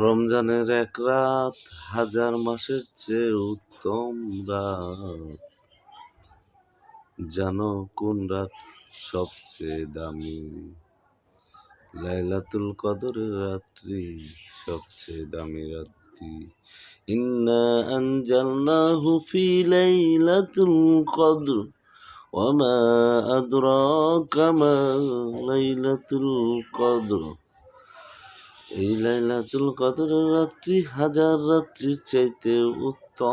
রমজানের এক রাত হাজার মাসের চেয়ে উত্তম রাত। জানো কোন রাত সবচেয়ে দামি? লাইলাতুল কদরের রাত্রি সবচেয়ে দামি রাত্রি। ইন্না আনজালনাহু ফি লাইলাতুল কদর ওয়া মা আদরাকা মা লাইলাতুল কদর। এই লাইলাতুল কদরের রাত্রি হাজার রাত্রির চাইতে উত্তম।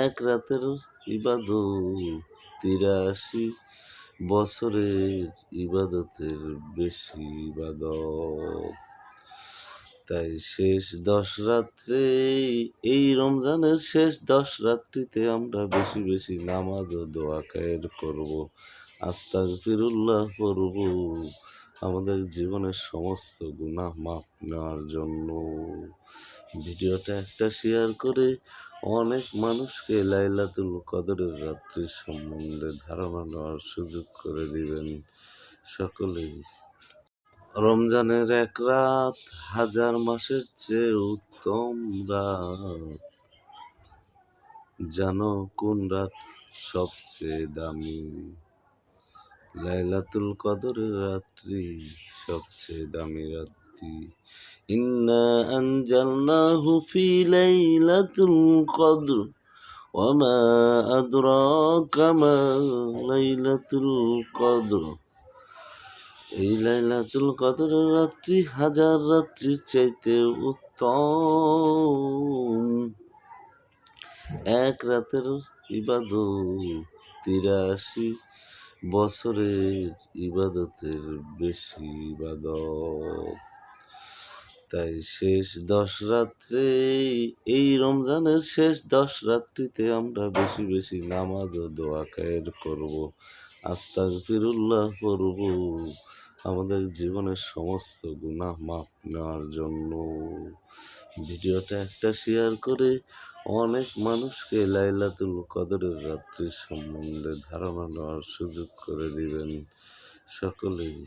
এক রাতের ইবাদত ৮৩ বছরের ইবাদতের বেশি ইবাদত। তাই শেষ ১০ রাত্রে, এই রমজানের শেষ ১০ রাত্রিতে আমরা বেশি বেশি নামাজ ও দোয়া খায়ের করব, আস্তাগফিরুল্লাহ পড়ব, আমাদের জীবনের সমস্ত গুনাহ মাফ নেওয়ার জন্য। ভিডিওটা একটা শেয়ার করে অনেক মানুষকে লাইলাতুল কদরের রাত্রির সম্বন্ধে ধারণা নেওয়ার সুযোগ করে দিবেন সকলেই। রমজানের এক রাত হাজার মাসের চেয়ে উত্তম রাত। জানো কোন রাত সবচেয়ে দামি? লাইলাতুল কদরের রাত্রি সবচেয়ে দামি রাত্রি। ইন্না আনজালনাহু ফি লাইলাতুল কদর ওয়া মা আদরাকা মা লাইলাতুল কদর। এই লাইলাতুল কদরের রাত্রি হাজার রাত্রির চাইতে উত্তম। এক রাতের ইবাদত ৮৩ বছরের ইবাদতের বেশি ইবাদত। তাই শেষ ১০ রাত্রে, এই রমজানের শেষ ১০ রাত্রিতে আমরা বেশি বেশি নামাজ ও দোয়া খায়ের করব, আস্তাগফিরুল্লাহ পড়ব, আমাদের জীবনের সমস্ত গুনাহ মাফ নেওয়ার জন্য। ভিডিওটা একটা শেয়ার করে অনেক মানুষকে লাইলাতুল কদরের রাত্রির সম্বন্ধে ধারণা নেওয়ার সুযোগ করে দিবেন সকলেই।